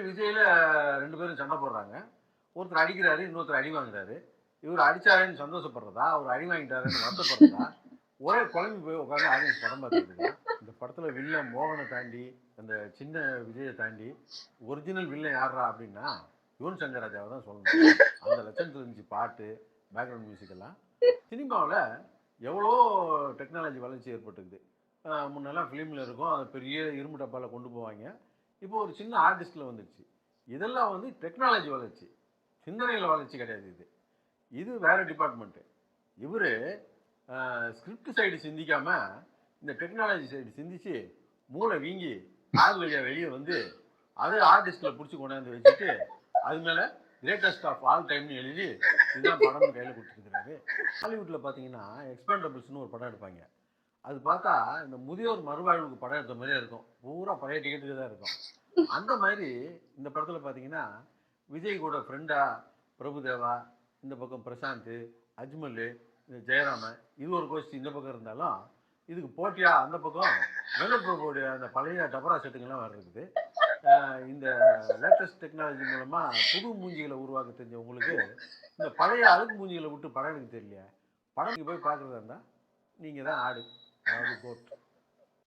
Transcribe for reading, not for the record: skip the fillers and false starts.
விஜயில 2 பேரும் சண்டை போடுறாங்க. ஒருத்தர் அடிக்கிறாரு, இன்னொருத்தர் அடி வாங்குறாரு. இவர் அடிச்சாருன்னு சந்தோஷப்படுறதா, அவர் அடி வாங்கிட்டாருன்னு வருத்தப்படுறதா, ஒரே குழம்பி போய் உட்காந்து ஆடியன்ஸ் படம் பார்த்துட்டு இருக்கான். இந்த படத்துல வில்லன் மோகனை தாண்டி, அந்த சின்ன விஜயை தாண்டி, ஒரிஜினல் வில்லன் யாரா அப்படின்னா யுவன் சங்கர் ராஜாவை தான் சொல்லணும். அந்த லட்சணத்துல இருந்துச்சு பாட்டு, பேக்ரவுண்ட் மியூசிக் எல்லாம். சினிமாவில் எவ்வளோ டெக்னாலஜி வளர்ச்சி ஏற்பட்டுக்குது. முன்னெல்லாம் ஃபிலிமில் இருக்கும், அது பெரிய இரும்பு டப்பாவில் கொண்டு போவாங்க. இப்போ ஒரு சின்ன ஆர்டிஸ்டில் வந்துடுச்சு. இதெல்லாம் வந்து டெக்னாலஜி வளர்ச்சி, சிந்தனையில் வளர்ச்சி கிடையாது. இது வேற டிபார்ட்மெண்ட்டு. இவர் ஸ்கிரிப்ட் சைடு சிந்திக்காம இந்த டெக்னாலஜி சைடு சிந்திச்சு மூளை வீங்கி ஆள் வழியாக வெளியே வந்து அது ஆர்டிஸ்டில் பிடிச்சி கொண்டாந்து வச்சுட்டு அது மேலே கிரேட்டஸ்ட் ஆஃப் ஆல் டைம்னு எழுதி இதுதான் படம்னு கையில் கொடுத்துருக்குறாரு. ஹாலிவுட்டில் பார்த்தீங்கன்னா எக்ஸ்பேண்டபிள்ஸ்னு ஒரு படம் எடுப்பாங்க. அது பார்த்தா இந்த முதியோர் மறுவாழ்வுக்கு படம் எடுத்த மாதிரியே இருக்கும். பூரா பழைய டிக்கெட்டுக்கு தான் இருக்கும். அந்த மாதிரி இந்த படத்தில் பார்த்தீங்கன்னா விஜய் கூட ஃப்ரெண்டா பிரபுதேவா, இந்த பக்கம் பிரசாந்த், அஜ்மல், ஜெயராமன், இது ஒரு கோஷ்டி இந்த பக்கம் இருந்தாலும் இதுக்கு போட்டியா அந்த பக்கம் வெங்கட் பிரபுடைய அந்த பழைய டபரா செட்டுங்கெல்லாம் வேறு இருக்குது. இந்த லேட்டஸ்ட் டெக்னாலஜி மூலமா புது மூஞ்சிகளை உருவாக்க தெரிஞ்சவங்களுக்கு இந்த பழைய அழுக்கு மூஞ்சிகளை விட்டு படம் எனக்கு தெரியலையா. படம் போய் பார்க்குறதா இருந்தால் நீங்கள் தான் ஆடு, அதாவது போட்.